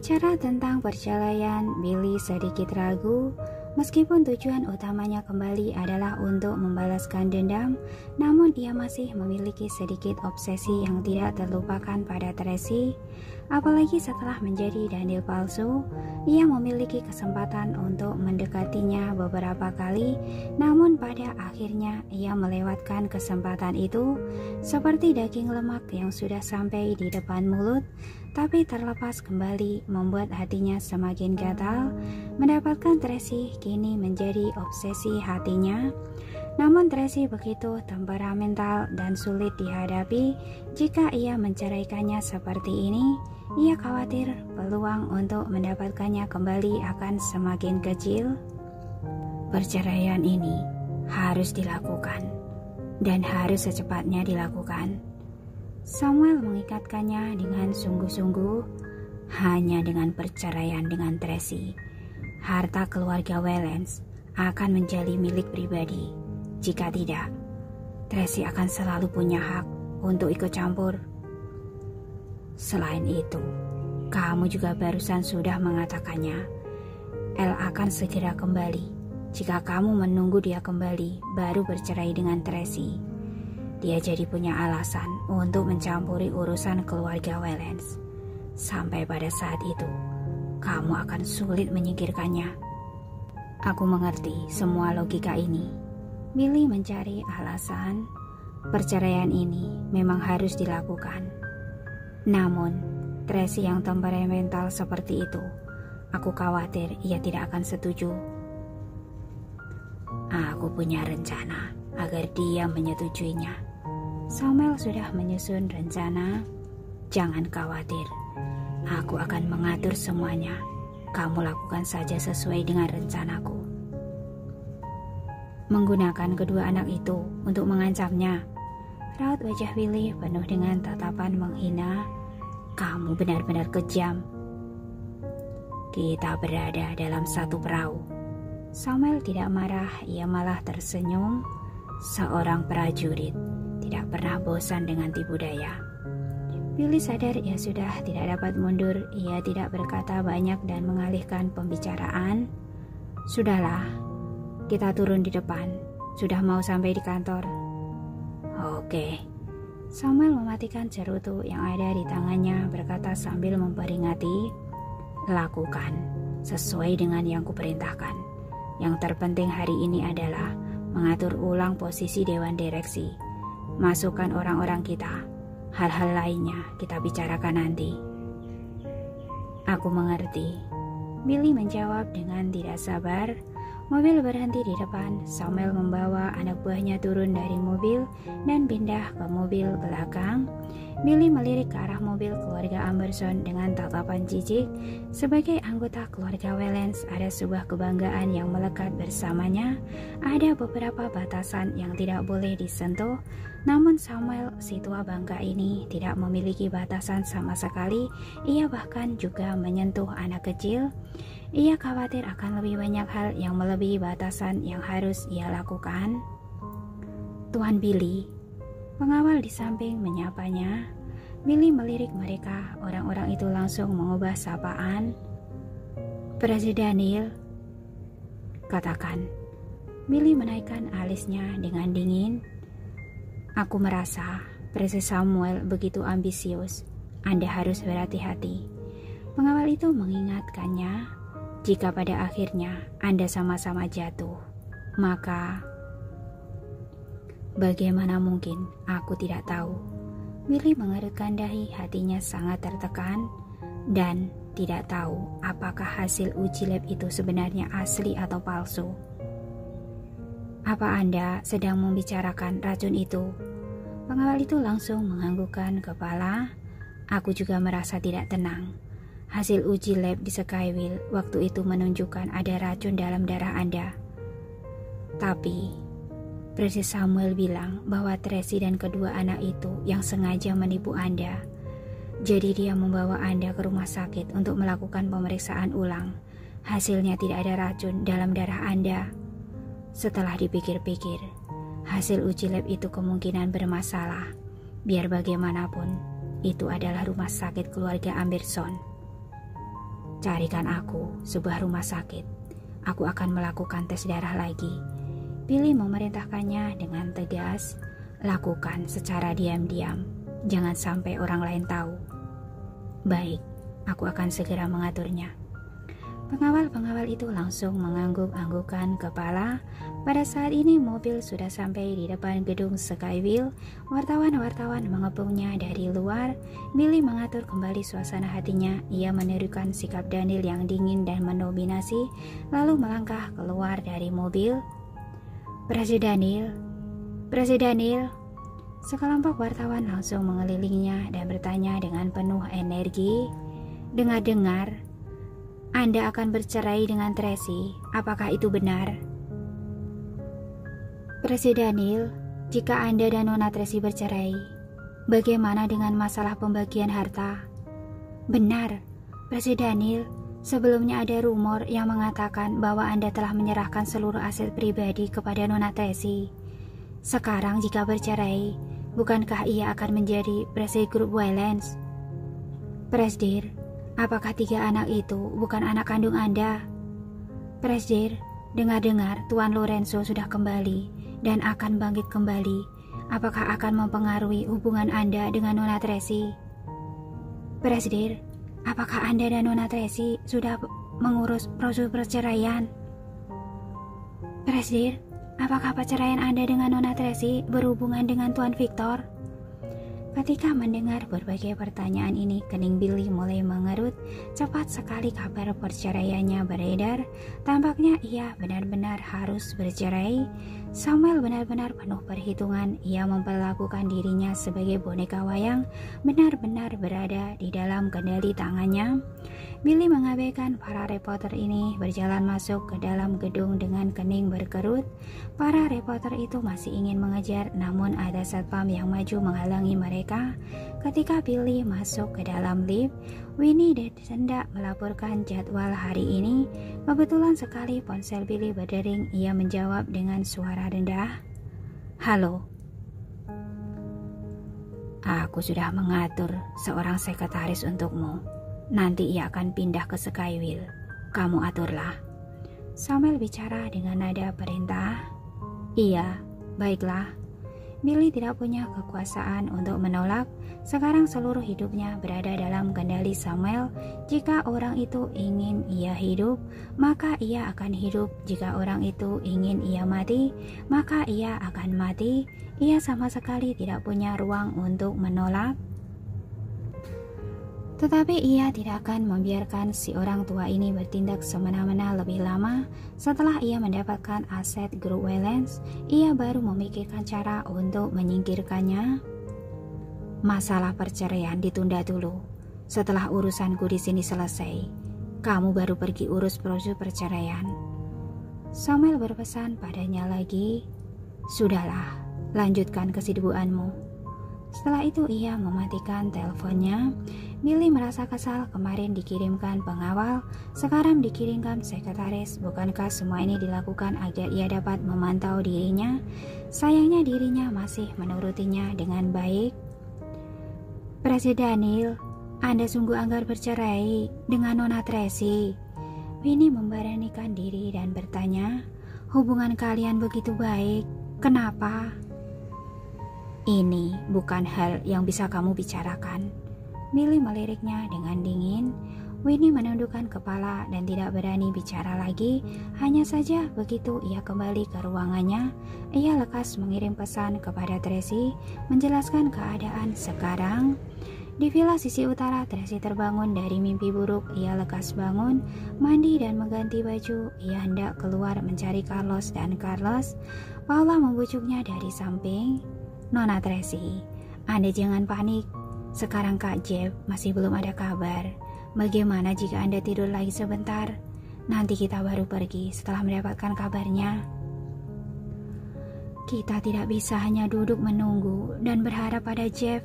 Bicara tentang perceraian, Billy sedikit ragu. Meskipun tujuan utamanya kembali adalah untuk membalaskan dendam, namun ia masih memiliki sedikit obsesi yang tidak terlupakan pada Tracy. Apalagi setelah menjadi Daniel palsu, ia memiliki kesempatan untuk mendekatinya beberapa kali, namun pada akhirnya ia melewatkan kesempatan itu seperti daging lemak yang sudah sampai di depan mulut, tapi terlepas kembali membuat hatinya semakin gatal. Mendapatkan Tracy kini menjadi obsesi hatinya. Namun Tracy begitu temperamental dan sulit dihadapi. Jika ia menceraikannya seperti ini, ia khawatir peluang untuk mendapatkannya kembali akan semakin kecil. Perceraian ini harus dilakukan dan harus secepatnya dilakukan. Samuel mengikatkannya dengan sungguh-sungguh. Hanya dengan perceraian dengan Tracy, harta keluarga Wellens akan menjadi milik pribadi. Jika tidak, Tracy akan selalu punya hak untuk ikut campur. Selain itu, kamu juga barusan sudah mengatakannya, Elle akan segera kembali. Jika kamu menunggu dia kembali baru bercerai dengan Tracy, dia jadi punya alasan untuk mencampuri urusan keluarga Wellens. Sampai pada saat itu, kamu akan sulit menyingkirkannya. Aku mengerti semua logika ini. Billy mencari alasan. Perceraian ini memang harus dilakukan. Namun, Tracy yang temperamental seperti itu, aku khawatir ia tidak akan setuju. Aku punya rencana agar dia menyetujuinya. Samuel sudah menyusun rencana. Jangan khawatir, aku akan mengatur semuanya. Kamu lakukan saja sesuai dengan rencanaku. Menggunakan kedua anak itu untuk mengancamnya. Raut wajah Billy penuh dengan tatapan menghina. Kamu benar-benar kejam. Kita berada dalam satu perahu. Samuel tidak marah, ia malah tersenyum. Seorang prajurit tidak pernah bosan dengan tipu daya. Billy sadar ia sudah tidak dapat mundur. Ia tidak berkata banyak dan mengalihkan pembicaraan. Sudahlah, kita turun di depan. Sudah mau sampai di kantor. Oke. Samuel mematikan cerutu yang ada di tangannya, berkata sambil memperingati. Lakukan sesuai dengan yang kuperintahkan. Yang terpenting hari ini adalah mengatur ulang posisi dewan direksi. Masukkan orang-orang kita. Hal-hal lainnya kita bicarakan nanti. Aku mengerti. Billy menjawab dengan tidak sabar. Mobil berhenti di depan. Samuel membawa anak buahnya turun dari mobil dan pindah ke mobil belakang. Billy melirik ke arah mobil keluarga Amberson dengan tatapan jijik. Sebagai anggota keluarga Wellens, ada sebuah kebanggaan yang melekat bersamanya. Ada beberapa batasan yang tidak boleh disentuh. Namun Samuel, si tua bangka ini, tidak memiliki batasan sama sekali. Ia bahkan juga menyentuh anak kecil. Ia khawatir akan lebih banyak hal yang melebihi batasan yang harus ia lakukan. Tuan Billy, pengawal di samping menyapanya. Billy melirik mereka. Orang-orang itu langsung mengubah sapaan. Presiden Daniel, katakan. Billy menaikkan alisnya dengan dingin. Aku merasa Presiden Samuel begitu ambisius. Anda harus berhati-hati. Pengawal itu mengingatkannya. Jika pada akhirnya Anda sama-sama jatuh, maka bagaimana mungkin aku tidak tahu? Billy mengerutkan dahi, hatinya sangat tertekan dan tidak tahu apakah hasil uji lab itu sebenarnya asli atau palsu. Apa Anda sedang membicarakan racun itu? Pengawal itu langsung menganggukkan kepala. Aku juga merasa tidak tenang. Hasil uji lab di Skywheel waktu itu menunjukkan ada racun dalam darah Anda. Tapi Presiden Samuel bilang bahwa Tracy dan kedua anak itu yang sengaja menipu Anda. Jadi dia membawa Anda ke rumah sakit untuk melakukan pemeriksaan ulang. Hasilnya tidak ada racun dalam darah Anda. Setelah dipikir-pikir, hasil uji lab itu kemungkinan bermasalah. Biar bagaimanapun, itu adalah rumah sakit keluarga Amberson. Carikan aku sebuah rumah sakit. Aku akan melakukan tes darah lagi. Billy memerintahkannya dengan tegas. Lakukan secara diam-diam. Jangan sampai orang lain tahu. Baik, aku akan segera mengaturnya. Pengawal-pengawal itu langsung mengangguk-anggukan kepala. Pada saat ini mobil sudah sampai di depan gedung Skywheel. Wartawan-wartawan mengepungnya dari luar. Billy mengatur kembali suasana hatinya. Ia menirukan sikap Daniel yang dingin dan mendominasi, lalu melangkah keluar dari mobil. Presiden Daniel. Sekelompok wartawan langsung mengelilinginya dan bertanya dengan penuh energi. Dengar-dengar Anda akan bercerai dengan Tracy. Apakah itu benar? Presiden Daniel, jika Anda dan Nona Tracy bercerai, bagaimana dengan masalah pembagian harta? Benar, Presiden Daniel. Sebelumnya ada rumor yang mengatakan bahwa Anda telah menyerahkan seluruh aset pribadi kepada Nona Tracy. Sekarang jika bercerai, bukankah ia akan menjadi Presiden Group Violence? Presiden, apakah 3 anak itu bukan anak kandung Anda? Presiden, dengar-dengar Tuan Lorenzo sudah kembali dan akan bangkit kembali. Apakah akan mempengaruhi hubungan Anda dengan Nona Tracy? Presiden, apakah Anda dan Nona Tracy sudah mengurus proses perceraian? Presiden, apakah perceraian Anda dengan Nona Tracy berhubungan dengan Tuan Victor? Ketika mendengar berbagai pertanyaan ini, kening Billy mulai mengerut. Cepat sekali kabar perceraiannya beredar. Tampaknya ia benar-benar harus bercerai. Samuel benar-benar penuh perhitungan. Ia memperlakukan dirinya sebagai boneka wayang, benar-benar berada di dalam kendali tangannya. Billy mengabaikan para reporter ini, berjalan masuk ke dalam gedung dengan kening berkerut. Para reporter itu masih ingin mengejar, namun ada satpam yang maju menghalangi mereka. Ketika Billy masuk ke dalam lift, Winnie hendak melaporkan jadwal hari ini. Kebetulan sekali ponsel Billy berdering. Ia menjawab dengan suara rendah, "Halo. Aku sudah mengatur seorang sekretaris untukmu. Nanti ia akan pindah ke Skywheel. Kamu aturlah." Samuel bicara dengan nada perintah. "Iya, baiklah." Billy tidak punya kekuasaan untuk menolak. Sekarang seluruh hidupnya berada dalam kendali Samuel. Jika orang itu ingin ia hidup, maka ia akan hidup. Jika orang itu ingin ia mati, maka ia akan mati. Ia sama sekali tidak punya ruang untuk menolak. Tetapi ia tidak akan membiarkan si orang tua ini bertindak semena-mena lebih lama. Setelah ia mendapatkan aset Group Violence, ia baru memikirkan cara untuk menyingkirkannya. Masalah perceraian ditunda dulu. Setelah urusanku di sini selesai, kamu baru pergi urus proses perceraian. Samuel berpesan padanya lagi. Sudahlah, lanjutkan kesibukanmu. Setelah itu ia mematikan teleponnya. Billy merasa kesal, kemarin dikirimkan pengawal, sekarang dikirimkan sekretaris. Bukankah semua ini dilakukan agar ia dapat memantau dirinya? Sayangnya dirinya masih menurutinya dengan baik. Presiden Daniel, Anda sungguh anggar bercerai dengan Nona Tracy. Winnie memberanikan diri dan bertanya, hubungan kalian begitu baik, kenapa? Ini bukan hal yang bisa kamu bicarakan. Billy meliriknya dengan dingin. Winnie menundukkan kepala dan tidak berani bicara lagi. Hanya saja begitu ia kembali ke ruangannya, ia lekas mengirim pesan kepada Tracy, menjelaskan keadaan sekarang. Di villa sisi utara, Tracy terbangun dari mimpi buruk. Ia lekas bangun, mandi dan mengganti baju. Ia hendak keluar mencari Carlos dan Carlos. Paula membujuknya dari samping. Nona Tracy, Anda jangan panik. Sekarang Kak Jeff masih belum ada kabar. Bagaimana jika Anda tidur lagi sebentar? Nanti kita baru pergi setelah mendapatkan kabarnya. Kita tidak bisa hanya duduk menunggu dan berharap pada Jeff.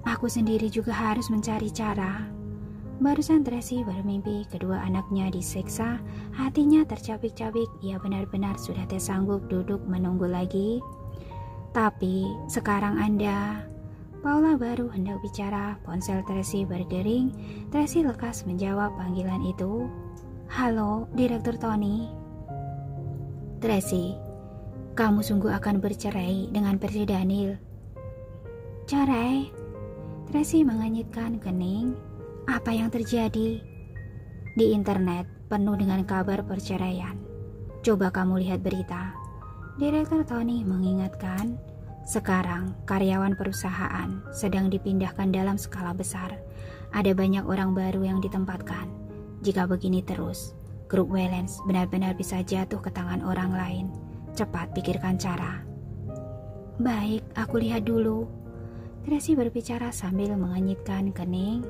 Aku sendiri juga harus mencari cara. Barusan Tracy bermimpi kedua anaknya disiksa. Hatinya tercabik-cabik. Ia benar-benar sudah tak sanggup duduk menunggu lagi. Tapi sekarang Anda, Paula baru hendak bicara, ponsel Tracy berdering. Tracy lekas menjawab panggilan itu. "Halo, Direktur Tony." "Tracy, kamu sungguh akan bercerai dengan Percy Daniel?" "Cerai?" Tracy mengenyitkan kening. "Apa yang terjadi?" "Di internet penuh dengan kabar perceraian. Coba kamu lihat berita." Direktur Tony mengingatkan, "Sekarang karyawan perusahaan sedang dipindahkan dalam skala besar. Ada banyak orang baru yang ditempatkan. Jika begini terus, grup Waylands benar-benar bisa jatuh ke tangan orang lain. Cepat pikirkan cara." "Baik, aku lihat dulu." Tracy berbicara sambil mengenyitkan kening.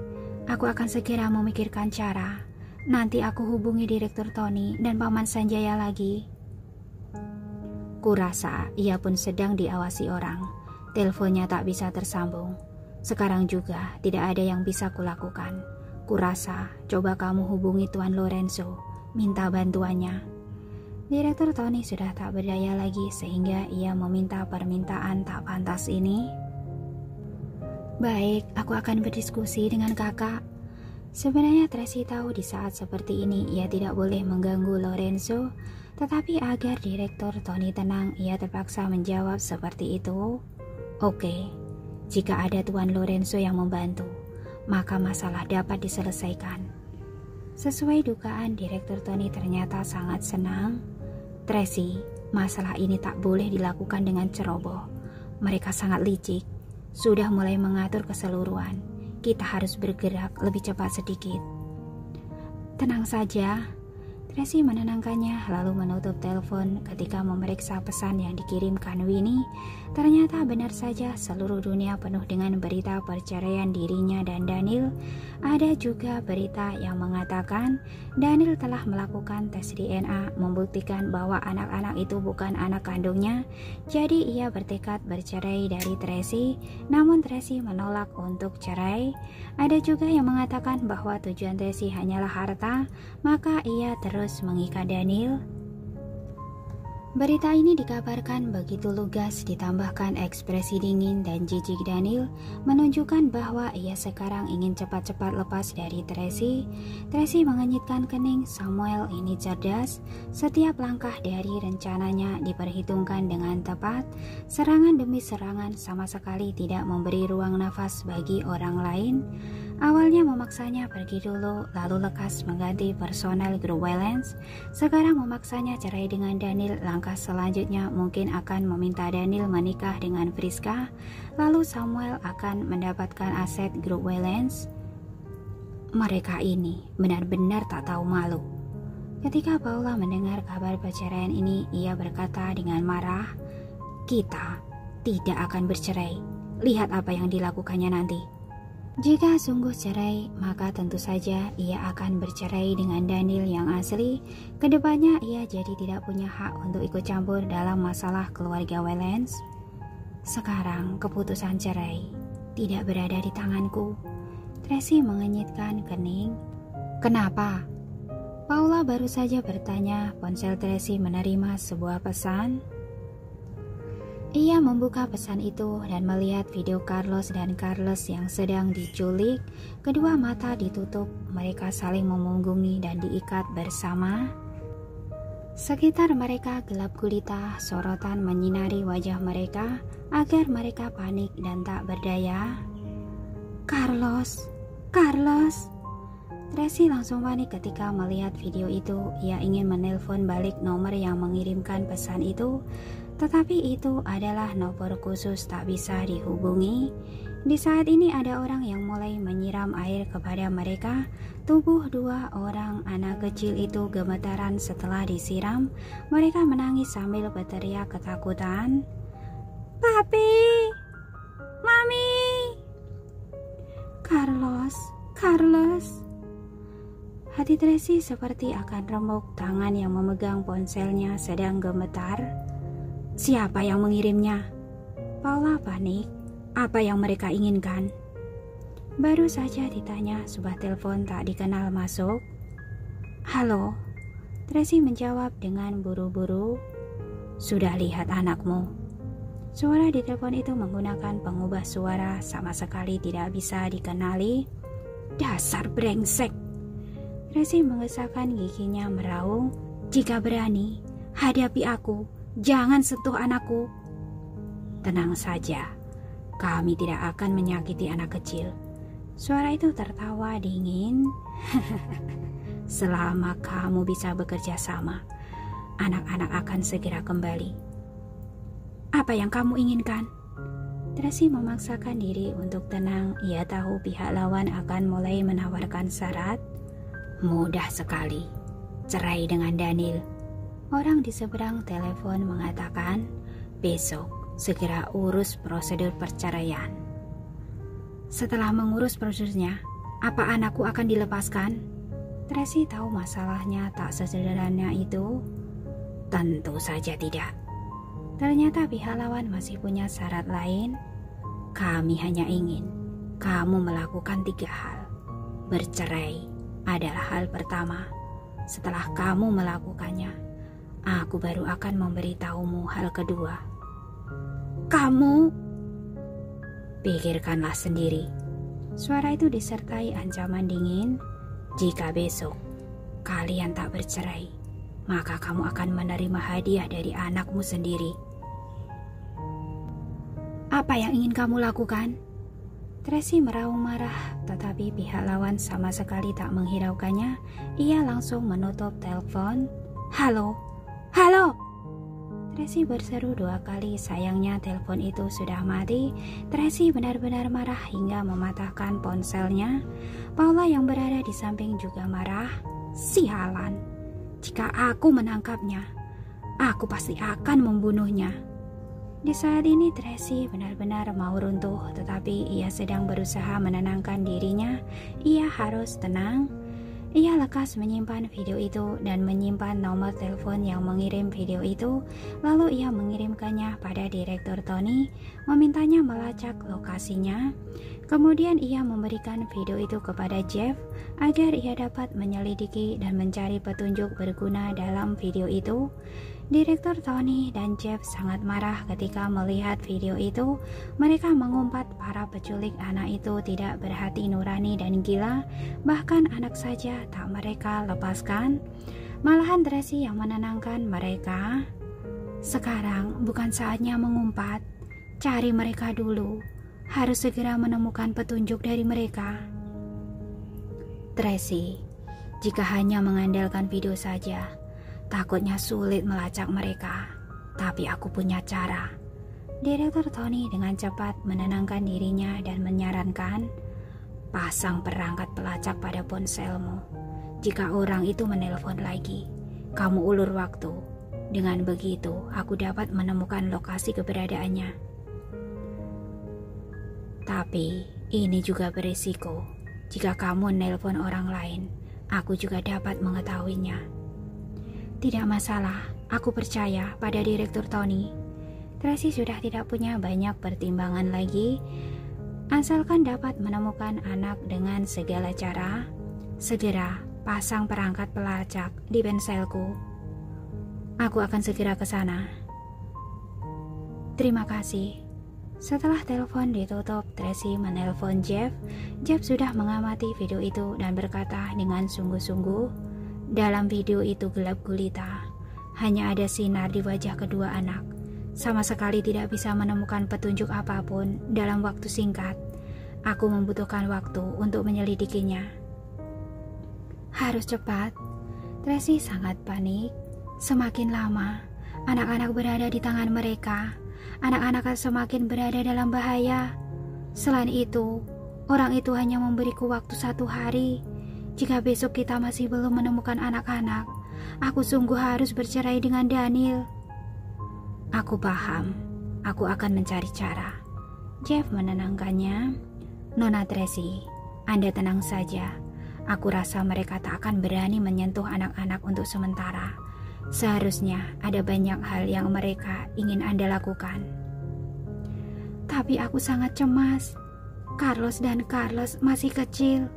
"Aku akan segera memikirkan cara. Nanti aku hubungi Direktur Tony dan Paman Sanjaya lagi." Kurasa ia pun sedang diawasi orang. Teleponnya tak bisa tersambung. Sekarang juga tidak ada yang bisa kulakukan. Kurasa coba kamu hubungi Tuan Lorenzo, minta bantuannya. Direktur Tony sudah tak berdaya lagi sehingga ia meminta permintaan tak pantas ini. "Baik, aku akan berdiskusi dengan kakak." Sebenarnya Tracy tahu di saat seperti ini ia tidak boleh mengganggu Lorenzo, tetapi agar Direktur Tony tenang, ia terpaksa menjawab seperti itu. "Oke, jika ada Tuan Lorenzo yang membantu, maka masalah dapat diselesaikan." Sesuai dugaan, Direktur Tony ternyata sangat senang. "Tracy, masalah ini tak boleh dilakukan dengan ceroboh. Mereka sangat licik, sudah mulai mengatur keseluruhan. Kita harus bergerak lebih cepat sedikit." "Tenang saja." Tracy menenangkannya lalu menutup telepon. Ketika memeriksa pesan yang dikirimkan Winnie, ternyata benar saja seluruh dunia penuh dengan berita perceraian dirinya dan Daniel. Ada juga berita yang mengatakan Daniel telah melakukan tes DNA membuktikan bahwa anak-anak itu bukan anak kandungnya. Jadi ia bertekad bercerai dari Tracy, namun Tracy menolak untuk cerai. Ada juga yang mengatakan bahwa tujuan Tracy hanyalah harta, maka ia terus mengikat Daniel. Berita ini dikabarkan begitu lugas, ditambahkan ekspresi dingin dan jijik Daniel, menunjukkan bahwa ia sekarang ingin cepat-cepat lepas dari Tracy. Tracy mengenyitkan kening. Samuel ini cerdas, setiap langkah dari rencananya diperhitungkan dengan tepat. Serangan demi serangan, sama sekali tidak memberi ruang nafas bagi orang lain. Awalnya memaksanya pergi dulu, lalu lekas mengganti personel grup Waylands. Sekarang memaksanya cerai dengan Daniel. Langkah selanjutnya mungkin akan meminta Daniel menikah dengan Friska. Lalu Samuel akan mendapatkan aset grup Waylands. Mereka ini benar-benar tak tahu malu. Ketika Paula mendengar kabar perceraian ini, ia berkata dengan marah, "Kita tidak akan bercerai. Lihat apa yang dilakukannya nanti." Jika sungguh cerai, maka tentu saja ia akan bercerai dengan Daniel yang asli. Kedepannya ia jadi tidak punya hak untuk ikut campur dalam masalah keluarga Waylands. Sekarang keputusan cerai tidak berada di tanganku. Tracy mengenyitkan kening. "Kenapa?" Paula baru saja bertanya. Ponsel Tracy menerima sebuah pesan. Ia membuka pesan itu dan melihat video Carlos dan Carlos yang sedang diculik. Kedua mata ditutup, mereka saling memunggungi dan diikat bersama. Sekitar mereka gelap gulita, sorotan menyinari wajah mereka agar mereka panik dan tak berdaya. "Carlos, Carlos!" Tracy langsung panik ketika melihat video itu. Ia ingin menelpon balik nomor yang mengirimkan pesan itu, tetapi itu adalah nomor khusus tak bisa dihubungi. Di saat ini ada orang yang mulai menyiram air kepada mereka. Tubuh dua orang anak kecil itu gemetaran setelah disiram. Mereka menangis sambil berteriak ketakutan. "Papi! Mami! Carlos! Carlos!" Hati Tracy seperti akan remuk. Tangan yang memegang ponselnya sedang gemetar. "Siapa yang mengirimnya?" Paula panik. Apa yang mereka inginkan? Baru saja ditanya, sebuah telepon tak dikenal masuk. "Halo," Tracy menjawab dengan buru-buru. "Sudah lihat anakmu?" Suara di telepon itu menggunakan pengubah suara sama sekali tidak bisa dikenali. Dasar brengsek. Tracy mengesahkan giginya meraung. Jika berani, hadapi aku. Jangan sentuh anakku. Tenang saja, kami tidak akan menyakiti anak kecil. Suara itu tertawa dingin. Selama kamu bisa bekerja sama, anak-anak akan segera kembali. Apa yang kamu inginkan? Tracy memaksakan diri untuk tenang. Ia tahu pihak lawan akan mulai menawarkan syarat. Mudah sekali, cerai dengan Daniel. Orang di seberang telepon mengatakan, besok segera urus prosedur perceraian. Setelah mengurus prosedurnya, apa anakku akan dilepaskan? Tracy tahu masalahnya tak sesederhana itu. Tentu saja tidak. Ternyata pihak lawan masih punya syarat lain. Kami hanya ingin kamu melakukan 3 hal. Bercerai adalah hal pertama. Setelah kamu melakukannya, aku baru akan memberitahumu hal kedua. Kamu? Pikirkanlah sendiri. Suara itu disertai ancaman dingin. Jika besok kalian tak bercerai, maka kamu akan menerima hadiah dari anakmu sendiri. Apa yang ingin kamu lakukan? Tracy meraung marah, tetapi pihak lawan sama sekali tak menghiraukannya. Ia langsung menutup telepon. Halo, halo. Tracy berseru 2 kali, sayangnya telepon itu sudah mati. Tracy benar-benar marah hingga mematahkan ponselnya. Paula yang berada di samping juga marah. Sialan, jika aku menangkapnya, aku pasti akan membunuhnya. Di saat ini Tracy benar-benar mau runtuh, tetapi ia sedang berusaha menenangkan dirinya. Ia harus tenang. Ia lekas menyimpan video itu dan menyimpan nomor telepon yang mengirim video itu. Lalu ia mengirimkannya pada Direktur Tony, memintanya melacak lokasinya. Kemudian ia memberikan video itu kepada Jeff agar ia dapat menyelidiki dan mencari petunjuk berguna dalam video itu. Direktur Tony dan Jeff sangat marah ketika melihat video itu. Mereka mengumpat para penculik anak itu tidak berhati nurani dan gila. Bahkan anak saja tak mereka lepaskan. Malahan Tracy yang menenangkan mereka. Sekarang bukan saatnya mengumpat. Cari mereka dulu. Harus segera menemukan petunjuk dari mereka. Tracy, jika hanya mengandalkan video saja, takutnya sulit melacak mereka. Tapi aku punya cara. Direktur Tony dengan cepat menenangkan dirinya dan menyarankan, pasang perangkat pelacak pada ponselmu. Jika orang itu menelpon lagi, kamu ulur waktu. Dengan begitu, aku dapat menemukan lokasi keberadaannya. Tapi ini juga berisiko. Jika kamu nelpon orang lain, aku juga dapat mengetahuinya. Tidak masalah, aku percaya pada Direktur Tony. Tracy sudah tidak punya banyak pertimbangan lagi. Asalkan dapat menemukan anak dengan segala cara, segera pasang perangkat pelacak di ponselku. Aku akan segera ke sana. Terima kasih. Setelah telepon ditutup, Tracy menelpon Jeff. Jeff sudah mengamati video itu dan berkata dengan sungguh-sungguh, dalam video itu gelap gulita. Hanya ada sinar di wajah kedua anak. Sama sekali tidak bisa menemukan petunjuk apapun dalam waktu singkat. Aku membutuhkan waktu untuk menyelidikinya. Harus cepat. Tracy sangat panik. Semakin lama, anak-anak berada di tangan mereka. Anak-anak semakin berada dalam bahaya. Selain itu, orang itu hanya memberiku waktu 1 hari. Jika besok kita masih belum menemukan anak-anak, aku sungguh harus bercerai dengan Daniel. Aku paham. Aku akan mencari cara. Jeff menenangkannya. Nona Tracy, Anda tenang saja. Aku rasa mereka tak akan berani menyentuh anak-anak untuk sementara. Seharusnya ada banyak hal yang mereka ingin Anda lakukan. Tapi aku sangat cemas. Carlos masih kecil.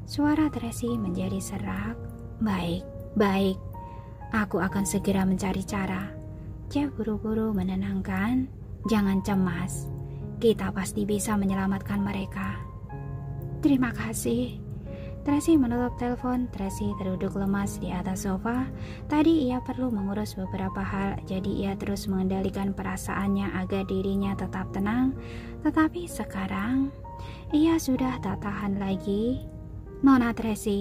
Suara Tracy menjadi serak. Baik. Aku akan segera mencari cara. Jeff buru-buru menenangkan. Jangan cemas, kita pasti bisa menyelamatkan mereka. Terima kasih. Tracy menutup telepon. Tracy terduduk lemas di atas sofa. Tadi ia perlu mengurus beberapa hal, jadi ia terus mengendalikan perasaannya agar dirinya tetap tenang. Tetapi sekarang, ia sudah tak tahan lagi. Nona Tracy.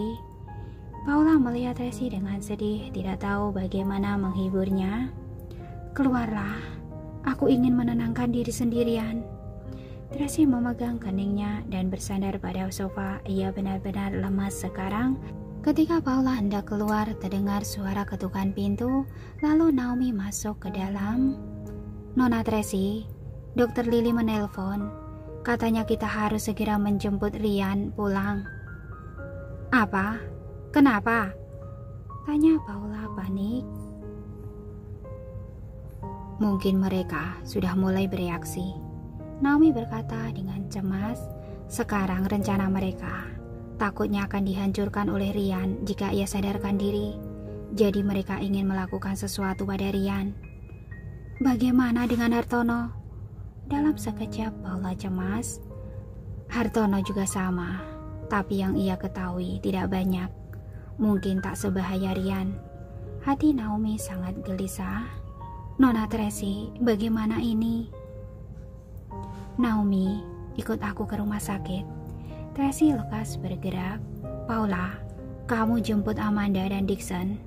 Paula melihat Tracy dengan sedih, tidak tahu bagaimana menghiburnya. Keluarlah, aku ingin menenangkan diri sendirian. Tracy memegang keningnya dan bersandar pada sofa. Ia benar-benar lemas sekarang. Ketika Paula hendak keluar, terdengar suara ketukan pintu. Lalu Naomi masuk ke dalam. Nona Tracy, Dokter Lily menelpon. Katanya kita harus segera menjemput Ryan pulang. Apa? Kenapa? Tanya Paula panik. Mungkin mereka sudah mulai bereaksi, Naomi berkata dengan cemas. Sekarang rencana mereka takutnya akan dihancurkan oleh Ryan jika ia sadarkan diri. Jadi mereka ingin melakukan sesuatu pada Ryan. Bagaimana dengan Hartono? Dalam sekejap Paula cemas. Hartono juga sama, tapi yang ia ketahui tidak banyak. Mungkin tak sebahaya Ryan. Hati Naomi sangat gelisah. Nona Tracy, bagaimana ini? Naomi, ikut aku ke rumah sakit. Tracy lekas bergerak. Paula, kamu jemput Amanda dan Dixon.